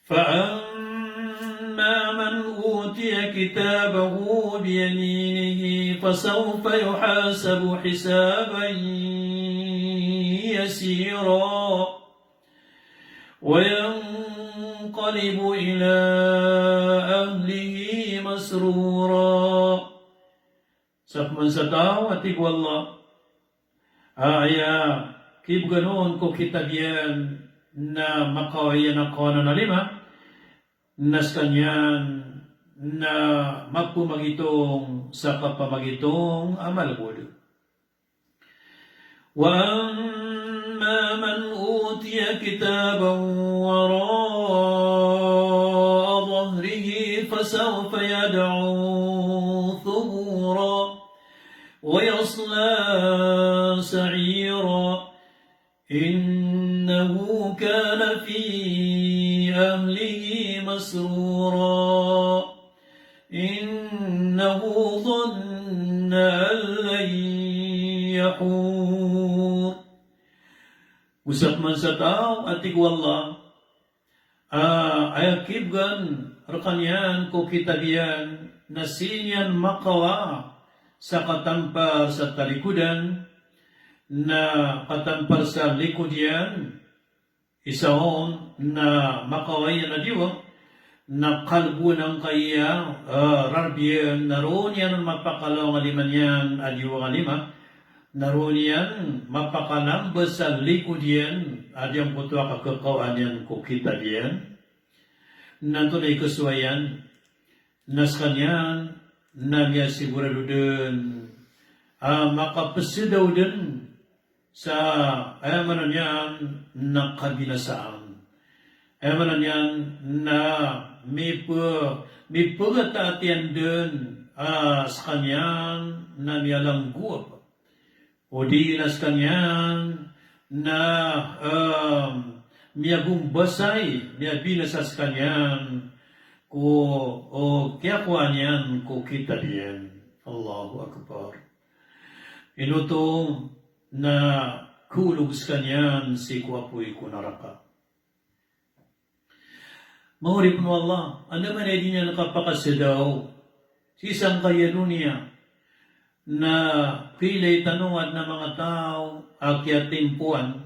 فأما من أوتي كتابه بيمينه فسوف يحاسب حسابا يسيرا وينقلب إلى أهله مسرورا. Sakman sa tao at igwalla, kib ganoon ko kitabyan na makawayan ako na nalima, nas kanyan na magpumagitong sa kapamagitong amalbod. Wa amma man utiya kitaban wara'a dhahrihi fasawfa yad'u thubura ويصلى سعيرا إنه كان في أهله مسرورا إنه ظن أن لن يحور. Usap man sa tao at igwalla, ayakibgan rakanyan ko kitabiyan na sinyan makawa sa katampar sa talikudan na katampar sa likod yan, isaon na makawayan na diwa na kalbo ng kaya rarbiyan naroon yan mapakalaw ng liman yan adiwa ng lima naroon yan mapakalambas sa likod yan adyang putwa kakakawan yan kukita diyan nanto na ikaswayan nas kanyan na niya sigurado din makapasidaw din sa ayamanan niyan na kabinasaan. Ayamanan niyan na may pagkatatian din sa kanyan na niyalangguap. O di na sa kanyan na miyagumbasay, miyabinasa sa kanyan kaya kuha niyan ko kita diyan. Allahu Akbar. Inutong na kulog sa kanyan si kuapoy kunaraka. Mahurip mo Allah, ano man ay di niya nakapakasidaw si isang kayano niya na pilay tanungan ng mga tao akyat timpuan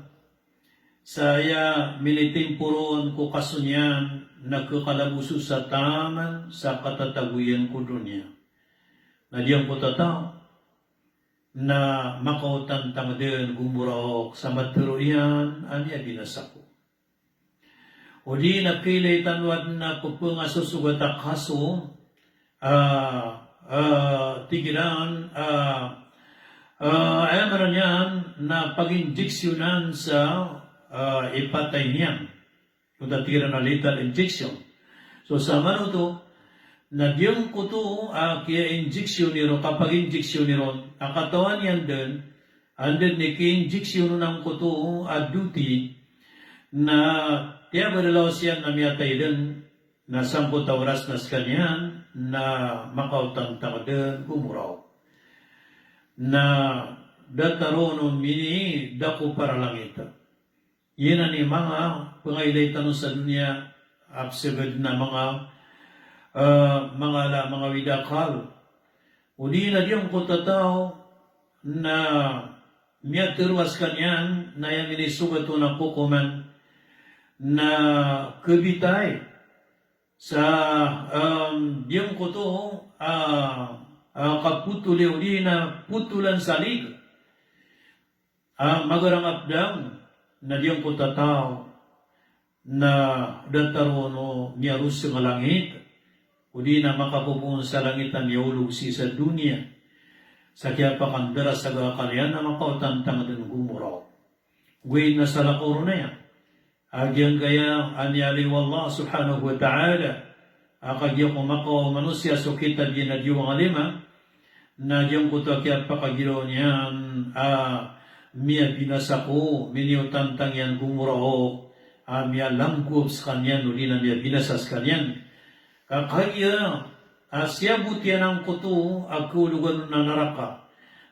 saya militimpuron ko kasunyan nagkakalabuso sa taman sa katataguyan ko dunya. Nadiyang ko tataw na makautantang din gumuraok sa maturuyan anya binasako. O di napilay tanwad na pupunga susugat kaso tigilan ayaman niyan na pag-injeksyonan sa ipatay niyan. Kung tatira na lethal injection. So sa mano to, na diyang ko to, kaya injection niro, kapag injection niro, ang katawan yan din, and then niki-injection ng ko to, duty, na tiya badalaw siya na miyatay din, na 10 oras na sa kanyan, na makautang-tang din, gumuraw. Na dataronon mini, dako para lang ito. Yan ang mga pangailay tanong sa dunia, absegad na mga widakal. O di na diyang kutataw na miyatirwas kanyan na yung inisugat ko na kukuman na kabitay sa diyang kuto kaputuli o di na putulan salig. Magarang abdang na diyang ko tataw na datarono niya rus sa langit o di na makapupun sa langit ang yaulog si sa dunia sa kaya pakandara sa gakalian na makautantang din gumuraw. Gawin na sa lakoro na yan. Agyang kaya anyali wallah subhanahu wa ta'ala akagya ko makaw manusya so kita di na diyo ang alima na diyang ko to kaya pakagilo niyan miya binasako, miniutantang yan gumurao, miya langkop sa kanyan, uli na miya binasas kanyan. Kakaya, siya butiyan ang kuto, ako lugan na naraka.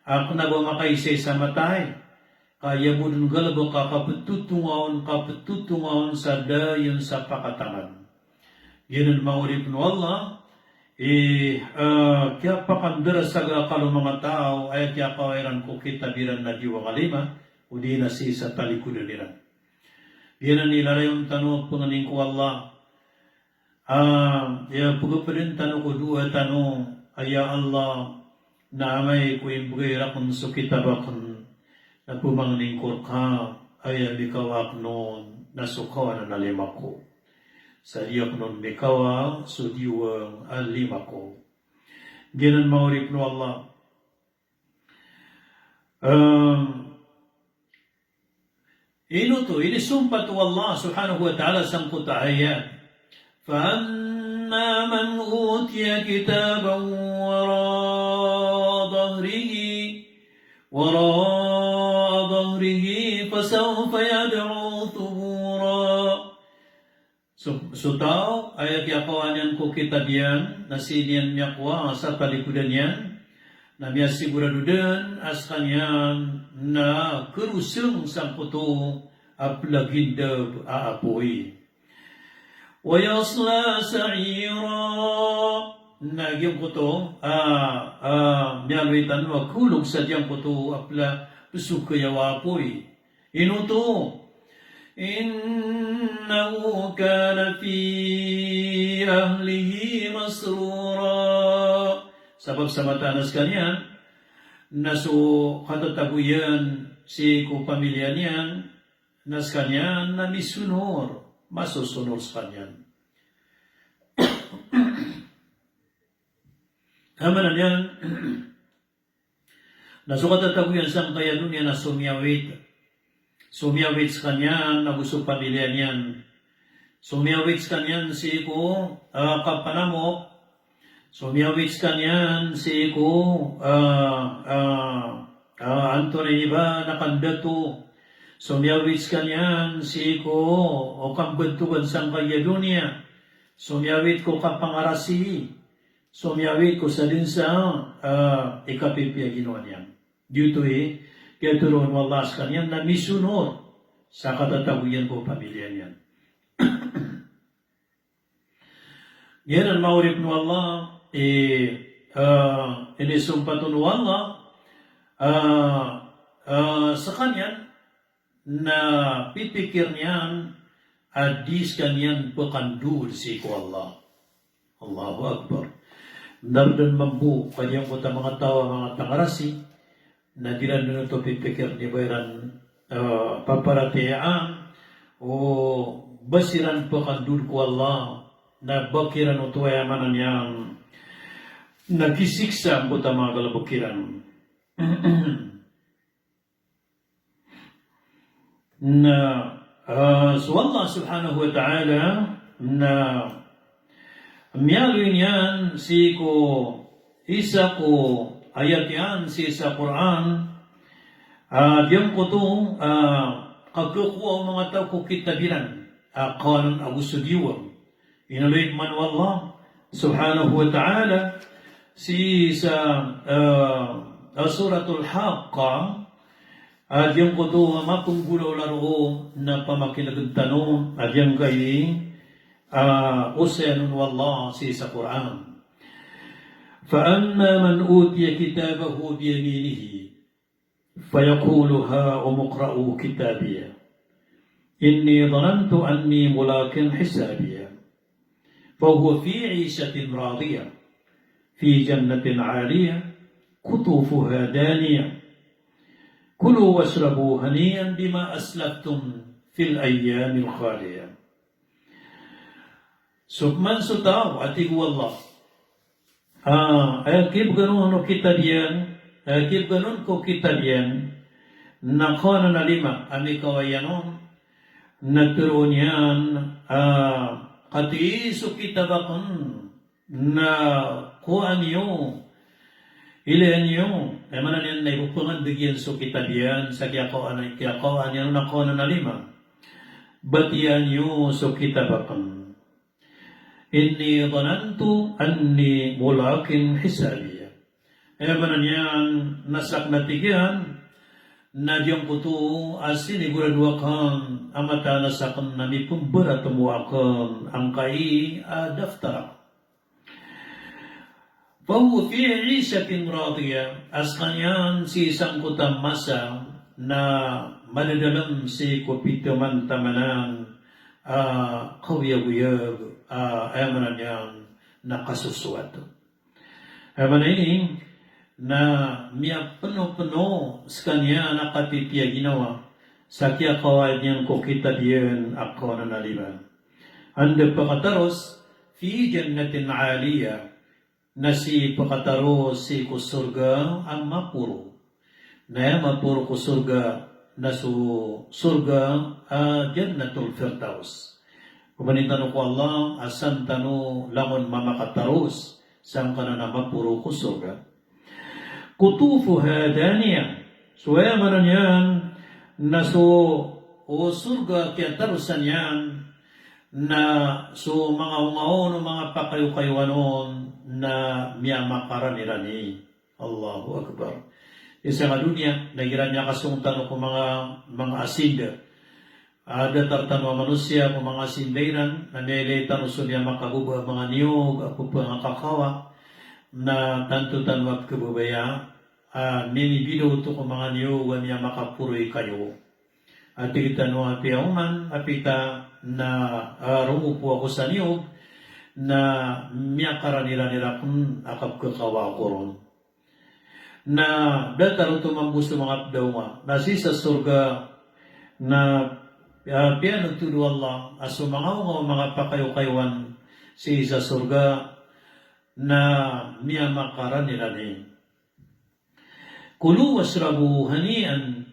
Ako nagmamakaisay sa matay. Kaya mo dun galabo ka kapututungaon sa dayon sa pakataman. Yan ang maulip no Allah, kaya pakandara sa kalau mga tao, ay kaya kawairan ko kita biran na diwa kalima, udi na si sa talikudan nila. Yan ang nilalayon tanong punganing ko Allah, ya pugupirin tanong ko dua tanong, aya Allah, na amay ko imbugay rakon so kita bakon, na pumangning ka, ay bikawak noon, nasukaw na nalima ko. Sa diyak nun bikawa, so diwang alima ko. Ginan maurip no Allah. Inisumpat to Allah subhanahu wa ta'ala sang kutahaya. فَأَمَّا مَنْ أُوتِيَ كِتَابًا وَرَاءَ ظَهْرِهِ فَسَوْفَ يَدْعُو ثُبُورًا. So tao, ay kiyakawanyan ko kita diyan, nasinian niya kwa sa talikudan yan, na miya sigurado din as kanyan na keruseng sang puto aplagindab aapoy. وَيَصْلَى سَعِيرًا. Nagyang puto, miyalwitan wa kulog sa diyang puto apla pusuk kayawapoy. Inuto, إنه كان في أهله مسرورا. Sebab sa matanas kanyan, naso katataguyan si ko pamilya niyan, nas kanyan na misunor, masusunor sa kanyan. Amanan yan, naso katataguyan sa kaya dunya na sumiyawit. Sumiyawit sa kanyan, nagusto pamilya niyan. Sumiyawit sa kanyan si ko kapanamok. Sumiyawit sa kanyan si ko Anthony Iba nakandato. Sumiyawit sa kanyan si ko o kambantugan sa kaya dunya. Sumiyawit ko kapangarasi. Sumiyawit ko sa din sa ikapipya ginawa niya. Dito kaya turuan mo Allah sa kanyan na misunod sa katataguyan ko pamilya niyan. Yan ang maurip mo Allah, inisumpatun mo Allah sa kanyan na pipikir niyan adis kanyan pakandul si ko Allah. Allahu Akbar. Dardan mambu kanyang kota mga tawa mga tangarasi, na dilan na ito pipikir ni Bayran paparatiyaan o basiran pakandul ko Allah na bakiran o tuwayamanan niyang nagisiksa ang buta mga kalabukiran. Na so Allah subhanahu wa ta'ala na miyalwin yan si ko isa ko ayat yan si sa Quran, diyan ko to, kagkukuha ang mga tao ko kitabilan, kawalan agusto diwang. Inaluit man wallah, subhanahu wa ta'ala, si sa suratul Haqqa, diyan ko to, mapunggulaw laro na pamakinagag tanong, diyan kay usayanun wallah si sa Quran. فأما من أوتي كتابه بيمينه فيقول هاؤم اقرءوا كتابيه إني ظننت أني ملاق حسابيه فهو في عيشة راضية في جنة عالية قطوفها دانية كلوا واشربوا هنيئا بما أسلفتم في الأيام الخالية. Sukman sutaw atig wallah. Kib ganun kita diyan, kib ganun ko kita diyan, nakona na lima, ami kawayanon, naturo niyan, katiiso kita bakon, na kuan niyo, ilan niyo, manan yan na ipupungan bigyan so kita diyan, sa kiyakawaan yan, nakona na lima, batiyan niyo so kita bakon. Inni dhanantu anni mulakin hisabiya. Manan yan nasak natigyan Nadyang kuto asin iguraduakan amata nasakan nami pemberat temuakan angkai daftara. Fahu fi isatin radiyah askanyan si isang kutang masa na madadalam si kupitaman tamanan kawiyag-wiyag ayamanan niyang nakasusuat. Ayaman ini na miya penuh-penuh sekanya nakatitia ginawa sa kia kawal niyan ko kita diyan ako na naliban. Anda pakataros fi jannatin aliyah na si pakataros si kusurga ang mapuro. Na mapuro kusurga na su surga jannatul firdaus. Kumanintan ko Allah asan tanu lamon mamakataros sang kana na mapuro kusurga. Kutufuha daniya. Suwaya manan yan na o surga kaya tarusan yan na so mga ungaon o mga pakayo-kayuanon na miyamakaran nilani. Allahu Akbar. Isa nga dunia, nagiran niya kasungtan ko mga asinda. Ada tartanwa manusia ko mga asindairan na nilaitan uso niya makagubah mga niyog, ako pa nga kakawa na tantutan wag kabubaya ninibido to ko mga niyugan niya makapuroy kayo at kita no apiauman apita na rumupo ako sa niyog na miyakara nila kung akap kakawa ko ron na dataro tumambuso mga abdaw nasi sa surga na piano tudu Allah aso mga pakayo-kayuan si sa surga na miyamakaran nila ni. Kulu wasrabu hanian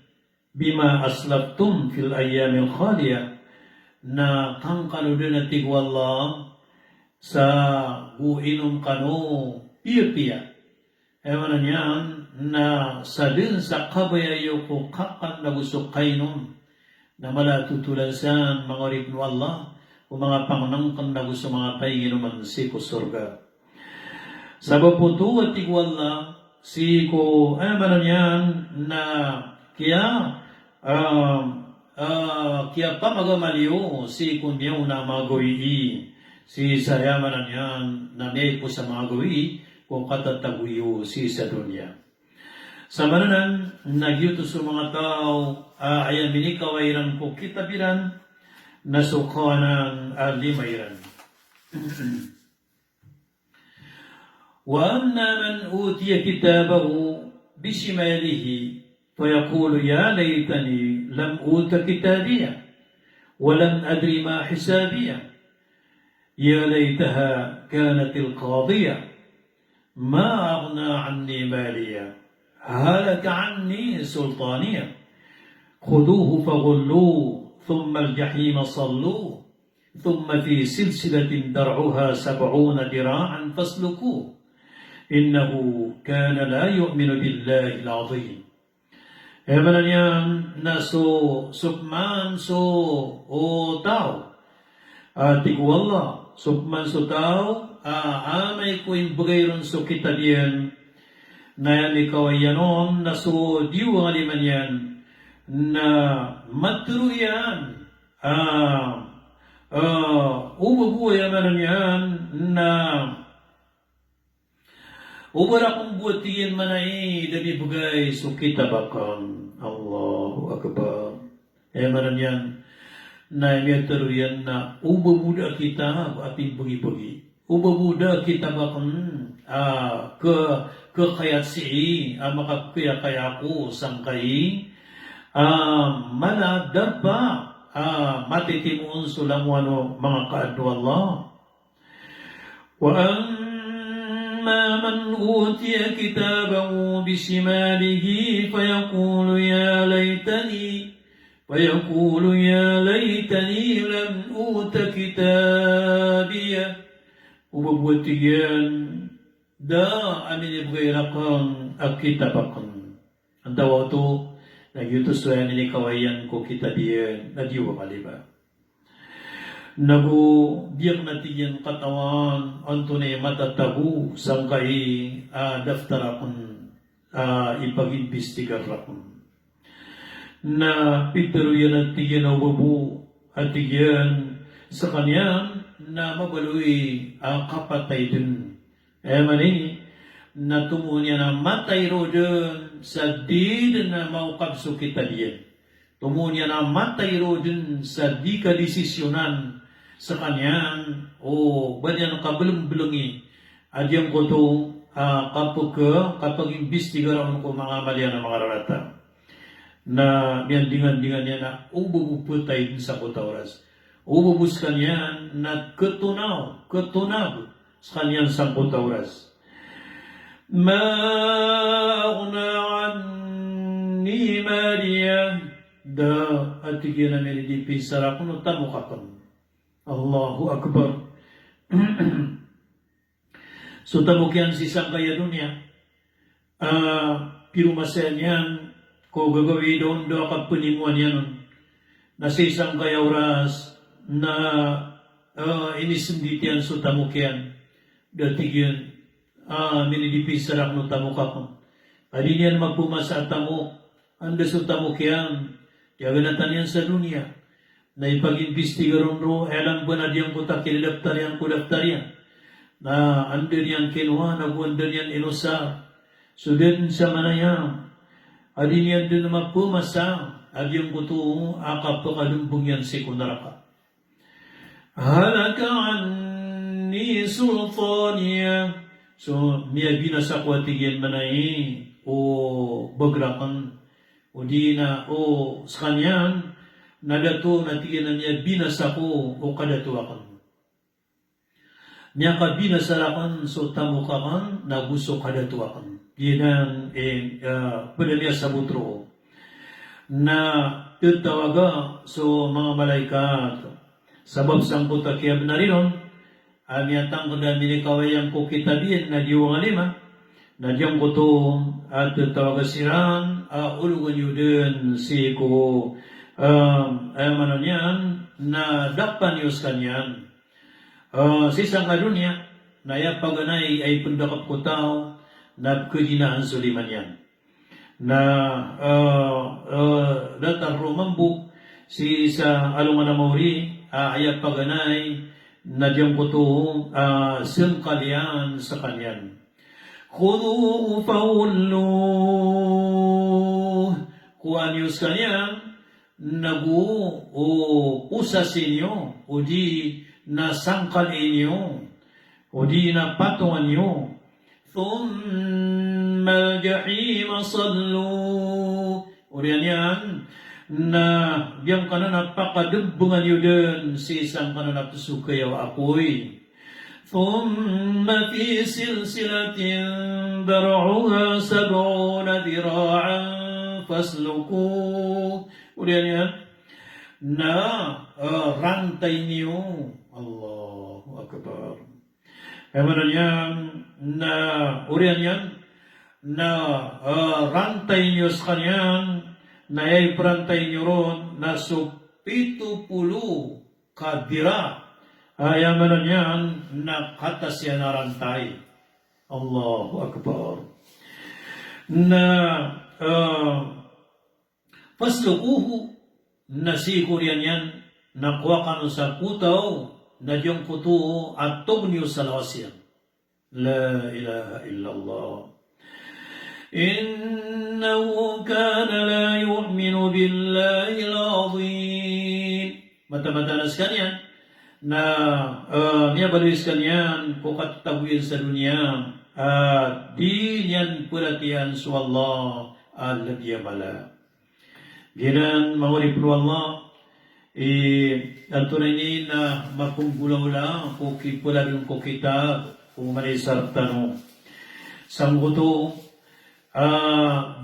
bima aslaftum fil ayyamil khaliya na kang kanudan na tigwalla sa uinom kano piya-piya. Ewan na niyan na sa din sa kabayayo ko kakat na gusto kainom na malatutulan sa mga ribno Allah o mga pangnangkan na gusto mga painginuman si kusurga. Sa baputu at tigwala, si ko, manan yan na kaya pamagamaliyo si kunyaw na magawi si saya manan yan na may po sa magawi kung katataguyo si sa dunya. Sa mananan, nagyuto sa mga tao, ayan minikawairan ko kitabiran na sukanan limayran. وأما من أوتي كتابه بشماله فيقول يا ليتني لم أوت كتابيه ولم أدر ما حسابيه يا ليتها كانت القاضية ما أغنى عني مالية هلك عني سلطانية خذوه فغلوه ثم الجحيم صلوه ثم في سلسلة درعها 70 ذراعا فاسلكوه إنه كان لا يؤمن بالله العظيم. Emanan yan na sukman o tao. Tigwala, sukman tao, amay ko imbagayron kita diyan na yan ikaw ay yanon na diwa liman yan na maturo yan. Umabuhay emanan yan na ubara kong buhatiin manay dami bugay sukita bakang Allahu Akbar. Manan yan na imiyataro yan na ubabuda kita ating bagi-bagi. Ubabuda kita bakang kekayat si makakaya ko sangkay manadar pa matitimuon sulamuano mga kaadwa Allah. أما من أوتي كتابه بشماله فيقول يا ليتني لم أوت كتابيه وبوتيان دا أمين بغيركم أكتابكم أنت وقتو نجيوتو سواني كوايان كو كتابيه نجيو ماليبا biyak natin katawan antunay matatahu sangkay daftar akong ipag-imbestigar akong. na pituloyan at tigyan na ubabu at tigyan sa kanya na mabaluy ang kapatay din. Mani, na tumunya na matay ro din sa di na maukabso kita diyan. Tumunya na matay ro din sa di ka desisyonan sa kanyan o banyan kabulong-bulungi. Adyang ko to kapag imbestigaran ko mga malya ng mga rarata na miyandingan-dingan niya na ububuputay din sa kutauras. Ububus kanyan na ketunaw sa kanyan sa kutauras. Ma'una anni Maria da at tigyan na nilidipin sa rakuno tamo kapan. Allahu Akbar. So tamukyan si Sangkaya dunia. Pirumasayan yan. Ko gagawin doon do kapunimuan yan. Na si Sangkaya oras na inisinditian so tamukyan. Datigyan. Nilidipis sarak no tamukapon. Adin yan magpumasa at tamuk. Anda so tamukyan. Yaganatan yan sa dunia. Na ipag-imbestigaron ro, alam ba na diyan ko takilidaptaryan ko daptaryan. Na andun yan kinuha, nagwandun yan inusa. So din sa manayam, adin yan din naman pumasa, adyan ko to, akap to kalumbong yan si kunaraka. Halaka anni sultaniya. So, miya binasa ko atigyan manay, o bagrakan, o di na, o sa kanyan, nadato natigyan na niya binasa ko, o kadatuakan. Niya ka binasarakan so tamo ka man naguso kadatuakan. Yan ang pwede niya sa butro na tutawaga so mga malaikat sabab sang putakiyab na rin ang yatang kada minikawayang ko kita din na diwang alima na diyang ko to at tutawaga siran ulugan yun din si ko manan yan na dapan yus kanyan. Sisang kadunya, na paganay ay pendakap ko tao na kedinaan suliman yan. Na datar rumambuk si sa alungan na mauri, ay paganay na diyang ko to sengkalian sa kanyan. Khudu faullu kuan yus kanyan nagu o usasinyo o di na sangkal inyo o di na patungan nyo. Thumma al-jahima sallu. O yan na biyang ka na napakadubungan nyo din si isang ka na napasukayaw apoy. Thumma fi silsilatin dar'uha sab'una dira'an fasluku. O yan na rantay niyo. Allahu Akbar. Ewan yan na urian yan na rantay niyo sa kanyan na ay prantay niyo ron na supito pulo kadira. Ayaman yan na katas yan na rantay. Allahu Akbar. Na paslukuhu na sikur yan nakuha ka sa kutaw na diyong kuto at tugniyo sa lawasyan. La ilaha illallah. Innahu kana la yu'minu billahi al-azim. Mata-matanas kanyan na niya baluis kanyan kukat tawin sa dunia di niyan pulatian sa Allah al-ladiyamala. Ginan mawari pro Allah ang tunay ni na mapunggulaw lang kung kipula rin ko kita kung manisar tanong. Sangguto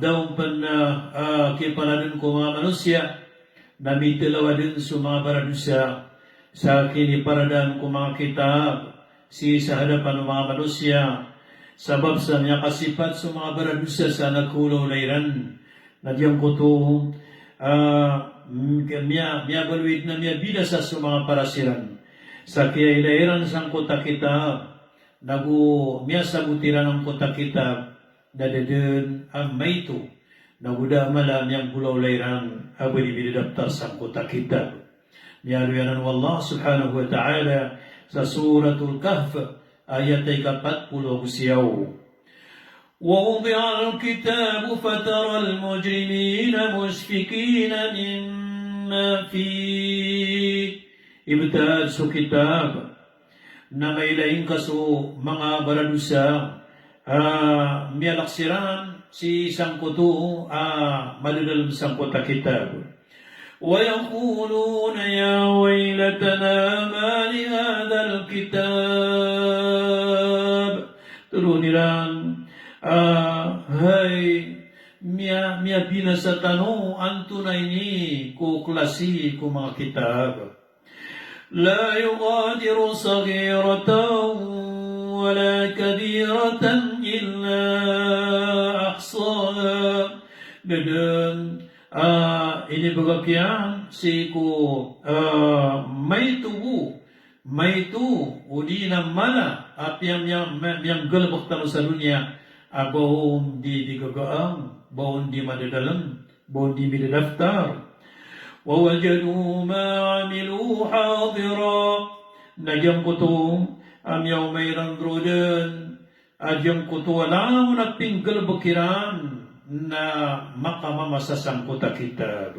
daw pan kipala rin ko mga manusia na mitilawa din sa mga baradusa sa kiniparadaan ko mga kitab si sa hadapan ng mga manusia sabab sa niya kasipat sa mga baradusa sa nagkulaw layran na diyang ko to miya baluid na miya binasa sa mga parasiran sa kaya ilairan sang kota kitab nagu miya sabutiran ng kota kitab na dedun ang maito Naguda malam yang pulau lairan abadi bila daftar sangkota kitab. Nialuyanan Allah subhanahu wa ta'ala sa suratul kahf ayat 40 siyaw. ووضع الكتاب فترى المجرمين مشفقين مما فيه ibtad sa kitab na may laing kaso mga baradusa miyalaksiran si sangkuto madadalam sangkota kitab. ويقولون يا ويلتنا ما لهذا الكتاب turuniran hay miya binasa tanong anto na ini ko klasi ko mga kitab. لا يغادر صغيرة ولا كبيرة إلا أحصاها بدن ini bagakyan si ko may tubo may tu udi na mala apyam yang galbak talo sa dunia bawon di digagaang bawon di madadalang bawon di midadaftar. ووجدوا ما عملوا حاضرا نجم كتو أم يوميرا درودن أجم كتو ولا منبين بكيران نا مقام مساسم كتا كتاب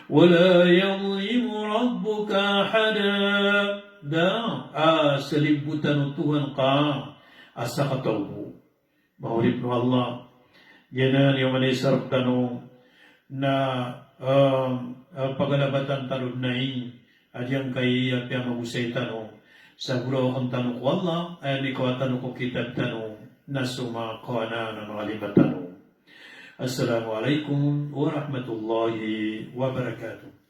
ولا يظلم ربك أحدا دا سلبوتن تهن قا أسقطوه مولد الله جنان يوم نيسر تنو na pagalabatan talod na adyang kay apya magusay tanong sa guro akong tanong ko Allah ay ni ko tanong ko kitab tanong na sumako na ng mga 5 tanong. Assalamualaikum warahmatullahi wabarakatuh.